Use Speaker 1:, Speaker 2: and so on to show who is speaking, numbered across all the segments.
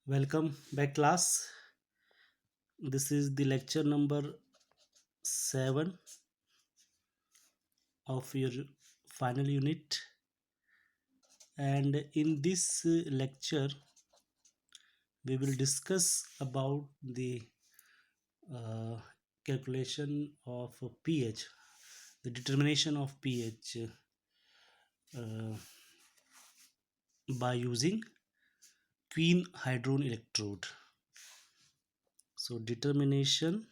Speaker 1: Welcome back, class. This is the lecture number 7 of your final unit, and in this lecture, we will discuss about the uh, calculation of pH, the determination of pH uh, by using quinhydrone electrode. So, determination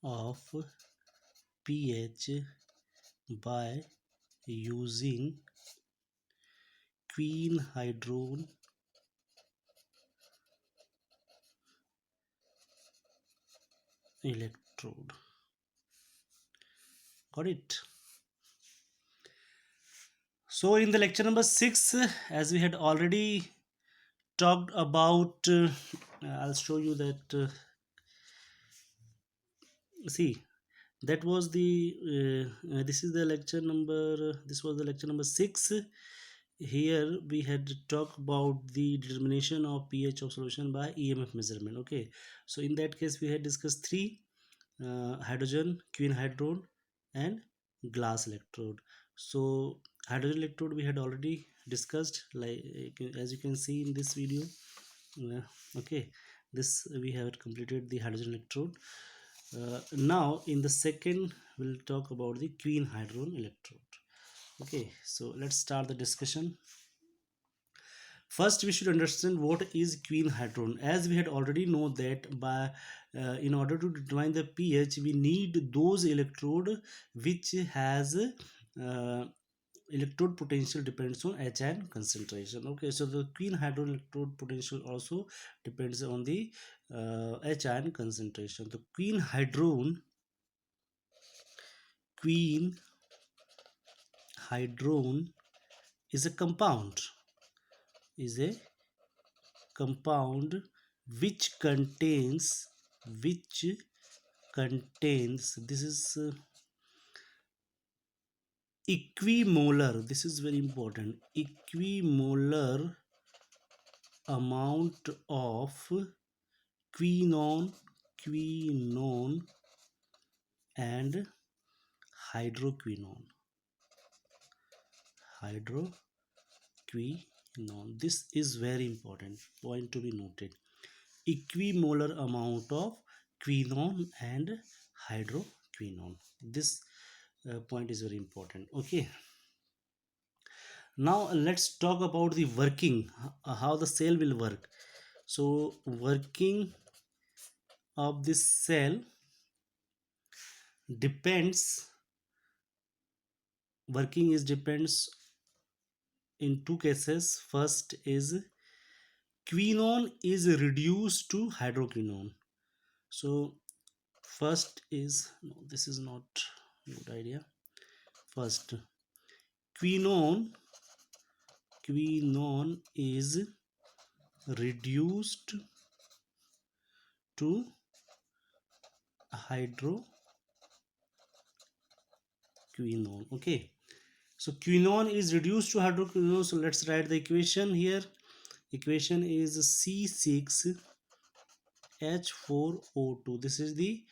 Speaker 1: of pH by using quinhydrone electrode. Got it? So in the lecture number 6, as we had already talked about, I'll show you that. See, that was the this is the lecture number. This was the lecture number 6. Here we had talked about the determination of pH of solution by EMF measurement. Okay, so in that case we had discussed three: hydrogen, quinhydrone, and glass electrode. So hydrogen electrode we had already discussed, like as you can see in this video. Okay, this we have completed the hydrogen electrode. Now in the second we'll talk about the quinhydrone electrode. Okay, so let's start the discussion. First we should understand what is quinhydrone. As we had already know that by in order to determine the pH we need those electrode which has electrode potential depends on H ion concentration. Okay, so the quinhydrone electrode potential also depends on the H ion concentration. The quinhydrone is a compound is a compound which contains this is equimolar, this is very important, equimolar amount of quinone and hydroquinone. This is very important point to be noted: equimolar amount of quinone and hydroquinone. This point is very important. Okay, now let's talk about the working, how the cell will work. So working of this cell depends depends in two cases. First is quinone is reduced to hydroquinone. So first is, no, this is not good idea. First, quinone is reduced to hydroquinone. Okay, so quinone is reduced to hydroquinone. So let's write the equation here. Equation is C6H4O2. This is the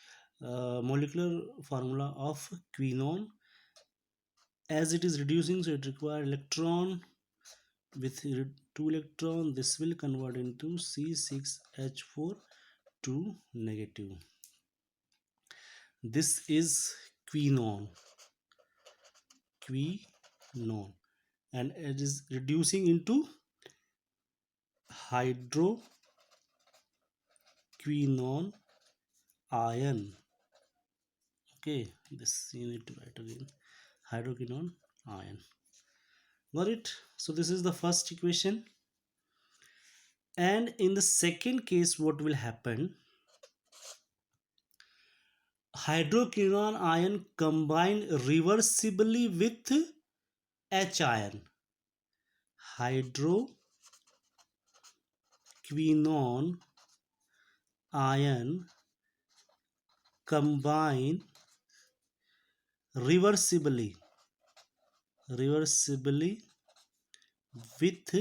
Speaker 1: molecular formula of quinone. As it is reducing, so it requires electron. With 2 electron, this will convert into C6H4 to negative. This is quinone, and it is reducing into hydroquinone ion. Okay, this you need to write again, hydroquinone ion. Got it? So this is the first equation. And in the second case, what will happen? Hydroquinone ion combine reversibly with H ion. Hydroquinone ion combine reversibly reversibly with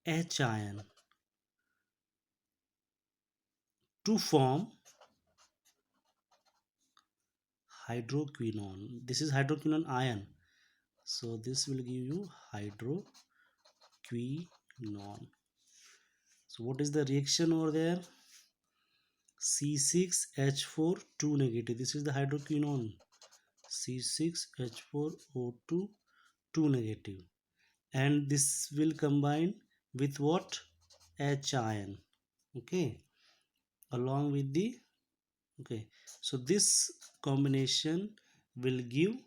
Speaker 1: H ion to form hydroquinone. This is hydroquinone ion. So this will give you hydroquinone. So what is the reaction over there? C6H4 2 negative. This is the hydroquinone. C6H4O2 2 negative. And this will combine with what? H ion. Okay. Along with the, okay. So this combination will give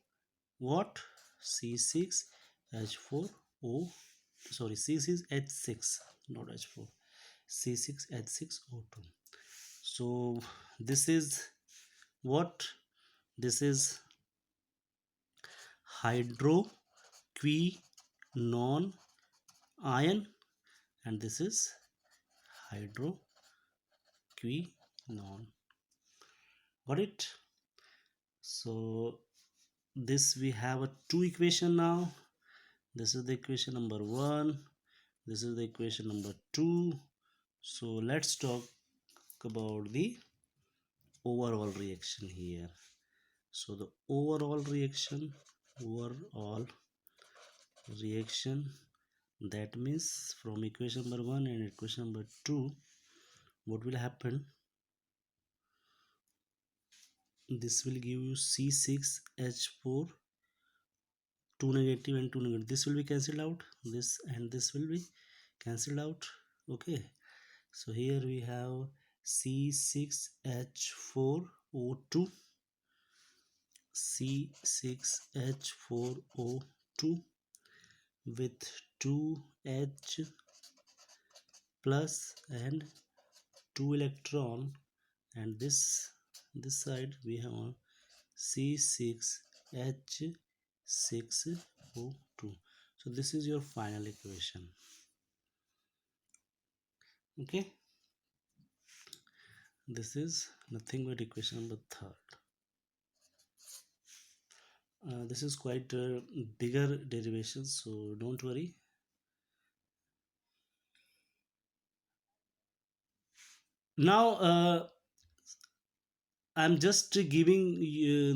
Speaker 1: what? C6H4O, sorry, C6H6, not H4, C6H6O2. So this is what? This is hydroquinone ion, and this is hydroquinone. Got it? So this we have a two equation now. This is the equation number 1, this is the equation number 2. So let's talk about the overall reaction here. So the overall reaction, that means from equation number 1 and equation number 2, what will happen? This will give you C6H4 2 negative and 2 negative. This will be cancelled out, this and this will be cancelled out. Okay, so here we have C6H4O2, C6H4O2 with 2H plus and 2 electron, and this side we have C6H6O2. So this is your final equation. Okay, this is nothing but equation number 3rd. This is quite a bigger derivation, so don't worry. Now I'm just giving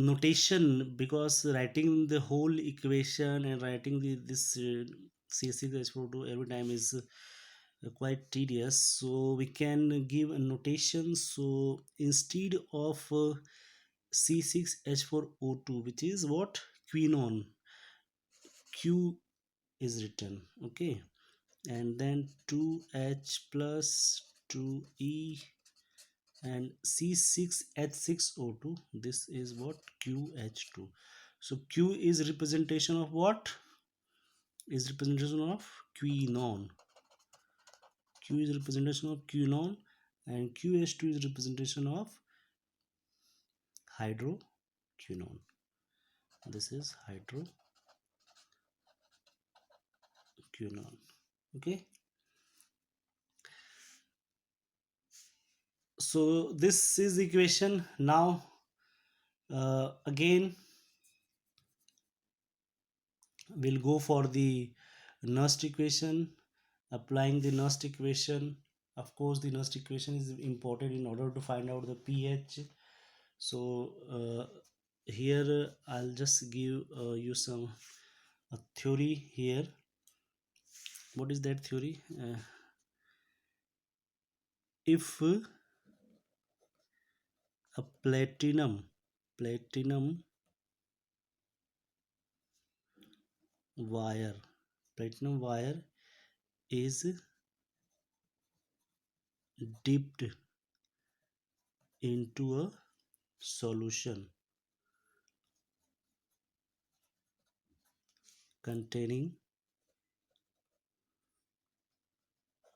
Speaker 1: notation, because writing the whole equation and writing this C6H4 every time is quite tedious. So we can give a notation. So instead of C6H4O2, which is what? Quinone. Q is written. Okay. And then 2H plus 2E and C6H6O2, this is what? QH2. So Q is representation of what? Is representation of quinone. Q is representation of quinone, and QH2 is representation of hydroquinone. This is hydroquinone. Okay, so this is the equation. Now again we'll go for the Nernst equation. Applying the Nernst equation, of course the Nernst equation is important in order to find out the pH. So here I'll just give you some theory here. What is that theory? If a platinum wire is dipped into a solution containing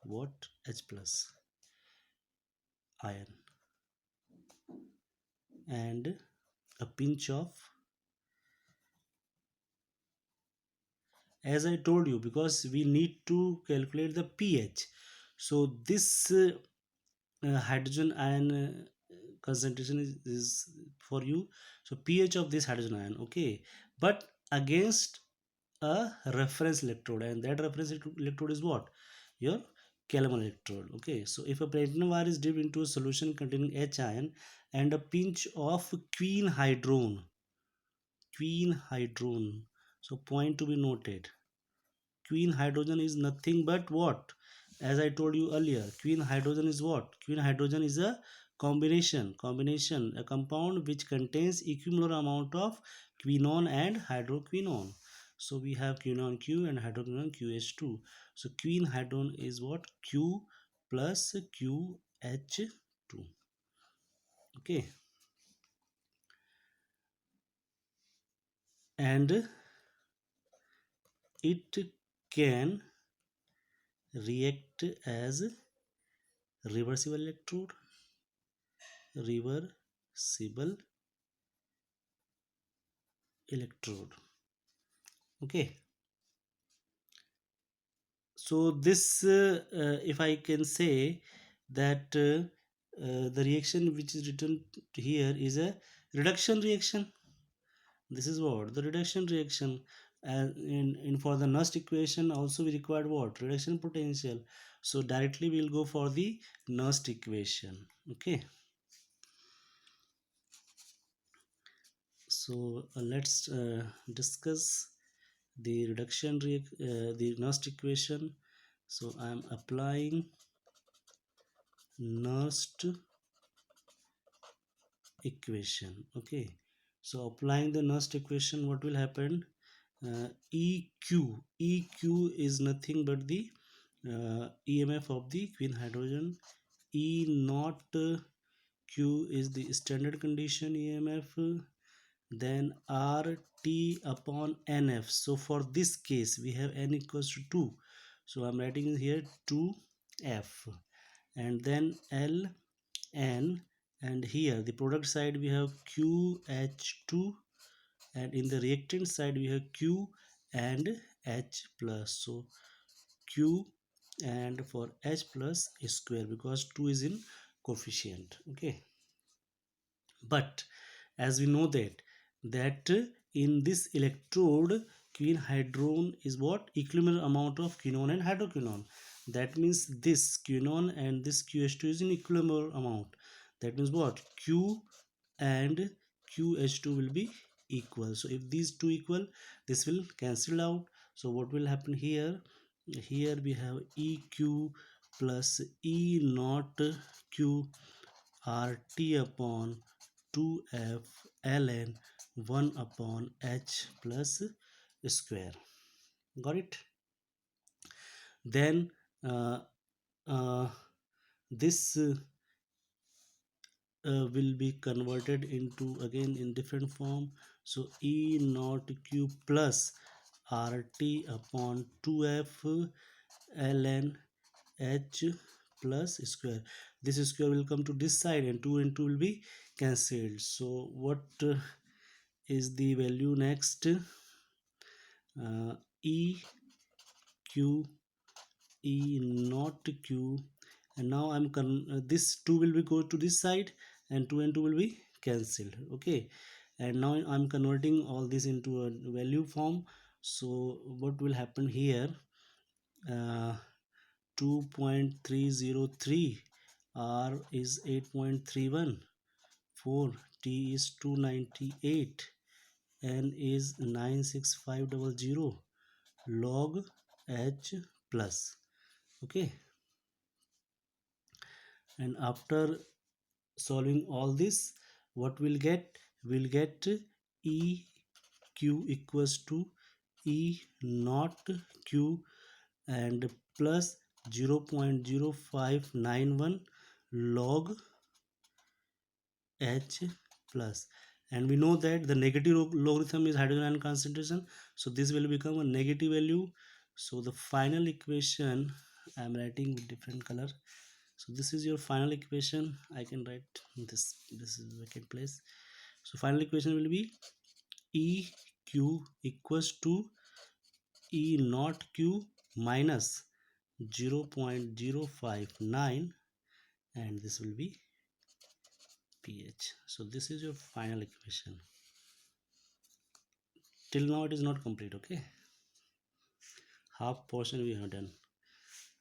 Speaker 1: what? H plus ion and a pinch of, as I told you, because we need to calculate the pH. So this hydrogen ion concentration is for you. So pH of this hydrogen ion, okay, but against a reference electrode, and that reference electrode is what? Your calomel electrode. Okay, so if a platinum wire is dipped into a solution containing H ion and a pinch of quinhydrone, so point to be noted, queen hydrogen is nothing but what? As I told you earlier, queen hydrogen is what? Queen hydrogen is a combination, a compound which contains equivalent amount of quinone and hydroquinone. So we have quinone Q and hydroquinone QH2. So queen hydrogen is what? Q plus QH2. Okay, and it can react as reversible electrode, reversible electrode. Okay, so this if I can say that the reaction which is written here is a reduction reaction. This is what the reduction reaction. And in for the Nernst equation also we required what? Reduction potential. So directly we'll go for the Nernst equation. Okay, so let's discuss the the Nernst equation. So I am applying Nernst equation. Okay, so applying the Nernst equation, what will happen? Eq is nothing but the EMF of the queen hydrogen. E naught Q is the standard condition EMF. Then RT upon NF. So for this case we have N equals to 2, so I'm writing here 2F, and then L N, and here the product side we have QH2, and in the reactant side we have Q and H plus. So Q and for H plus square, because 2 is in coefficient. Okay, but as we know that in this electrode quinhydrone is what? Equivalent amount of quinone and hydroquinone. That means this quinone and this QH2 is in equivalent amount. That means what? Q and QH2 will be equal. So if these two equal, this will cancel out. So what will happen here? Here we have EQ plus E naught Q RT upon 2F ln 1 upon H plus square. Got it? Then uh, this will be converted into again in different form. So E naught Q plus RT upon 2F ln H plus square. This square will come to this side and 2 and 2 will be cancelled. So what is the value next? E Q E not Q, and now this 2 will be go to this side and 2 and 2 will be cancelled. Okay, and now I'm converting all this into a value form. So what will happen here? 2.303, R is 8.31, 4 T is 298, N is 96500 log H plus. Okay, and after solving all this, what we'll get? We'll get E Q equals to E naught Q and plus 0.0591 log H plus. And we know that the negative logarithm is hydrogen ion concentration, so this will become a negative value. So the final equation I am writing with different color. So this is your final equation. I can write this is vacant place. So final equation will be E Q equals to E naught Q minus 0.059, and this will be pH. So this is your final equation. Till now it is not complete. Okay, half portion we have done.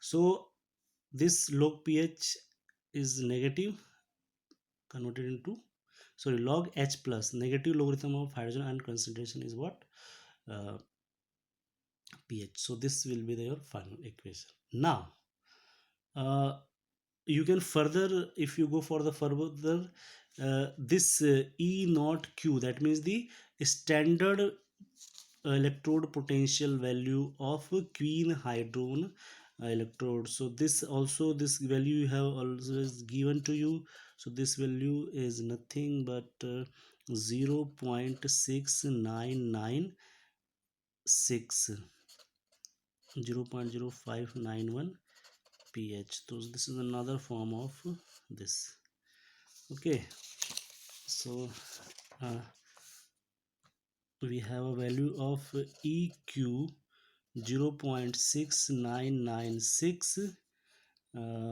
Speaker 1: So this log pH is negative, converted into, sorry, log H plus, negative logarithm of hydrogen ion concentration is what? uh, pH. So this will be your final equation. Now you can further, if you go for the further, this E naught Q, that means the standard electrode potential value of quinhydrone electrode. So this also, this value you have always given to you. So this value is nothing but 0.6996, 0.0591 pH. So this is another form of this. Okay, so uh, we have a value of EQ 0.6996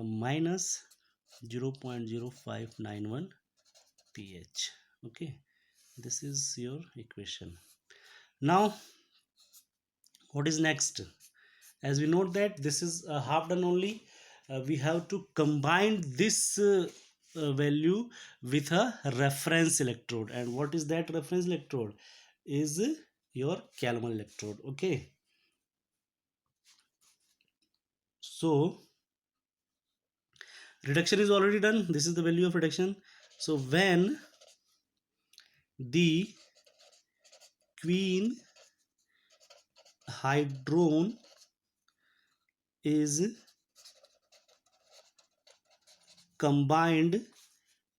Speaker 1: minus 0.0591 pH. Okay, this is your equation. Now what is next? As we note that this is half done only, we have to combine this value with a reference electrode. And what is that reference electrode? Is your calomel electrode. Okay, so reduction is already done. This is the value of reduction. So when the quinhydrone is combined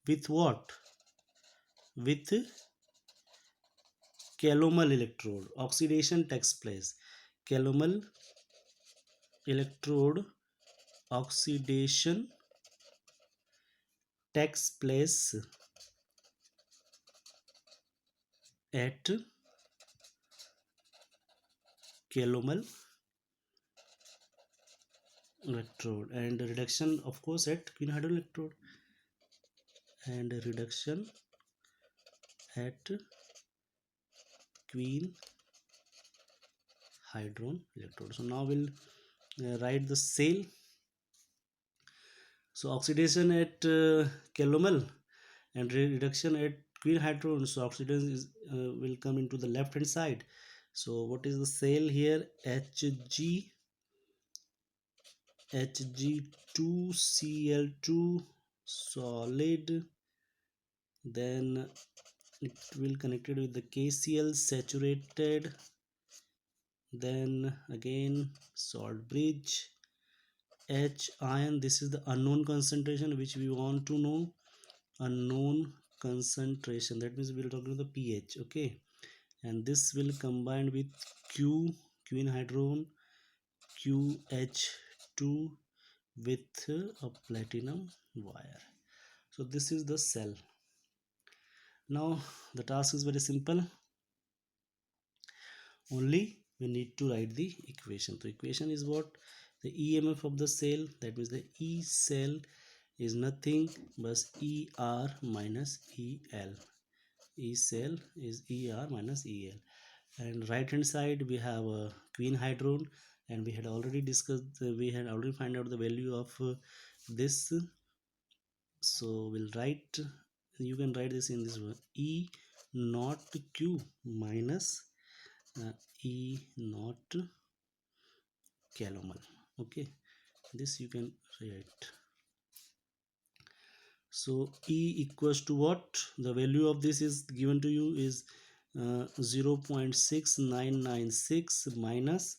Speaker 1: with what? With calomel electrode, oxidation takes place. Calomel electrode oxidation takes place at calomel electrode, and reduction of course at quinhydrone electrode, and reduction at quinhydrone electrode. So now we'll write the cell. So oxidation at calomel and reduction at quinhydrone. So oxidation is will come into the left hand side. So what is the cell here? Hg2Cl2 solid, then it will connected with the KCl saturated, then again salt bridge, H ion. This is the unknown concentration which we want to know, unknown concentration, that means we'll talk about the pH. Okay, and this will combine with quinhydrone QH2 with a platinum wire. So this is the cell. Now the task is very simple, only we need to write the equation. So equation is what? The EMF of the cell, that means the E cell is nothing but ER minus EL. E cell is ER minus EL. And right hand side we have a quinhydrone, and we had already discussed, we had already find out the value of this. So we'll write, you can write this in this one, E naught Q minus E naught calomel. Okay, this you can write. So E equals to what? The value of this is given to you is 0.6996 minus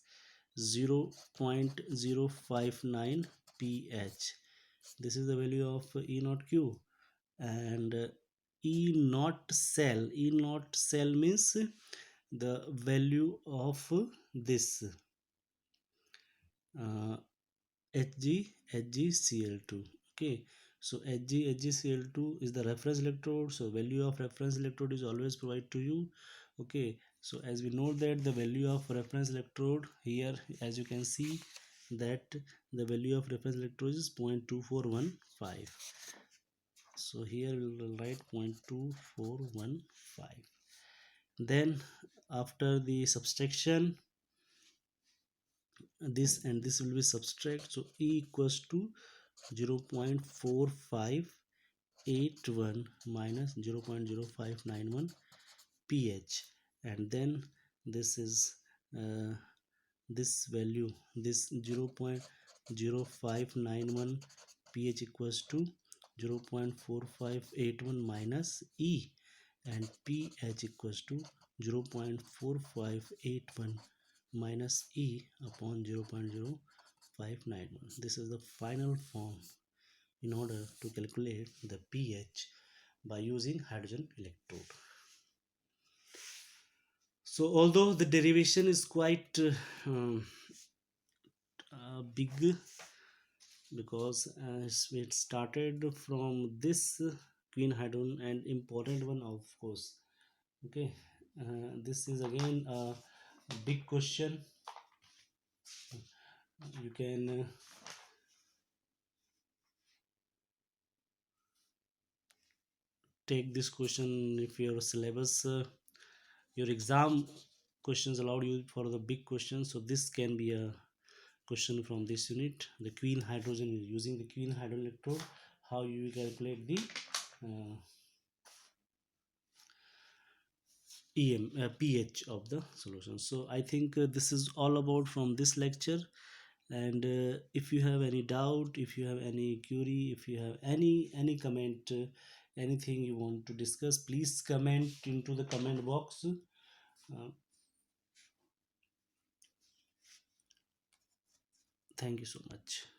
Speaker 1: 0.059 pH. This is the value of E naught Q. And E naught cell, E naught cell means the value of this HgCl2. Okay, so HgCl2 is the reference electrode, so value of reference electrode is always provided to you. Okay, so as we know that the value of reference electrode here, as you can see that the value of reference electrode is 0.2415. So here we will write 0.2415. Then after the subtraction, this and this will be subtract, so E equals to 0.4581 minus 0.0591 pH. And then this is uh, this value, this 0.0591 pH equals to 0.4581 minus E, and pH equals to 0.4581 minus E upon 0.0591. This is the final form in order to calculate the pH by using hydrogen electrode. So although the derivation is quite big, because as it started from this quinhydrone, and important one of course. Okay, this is again a big question. You can take this question if your syllabus, your exam questions allowed you for the big questions, so this can be a question from this unit. The queen hydrogen, using the queen hydrogen electrode, how you calculate the uh, pH of the solution. So I think this is all about from this lecture. And if you have any doubt, if you have any query, if you have any comment, anything you want to discuss, please comment into the comment box. Thank you so much.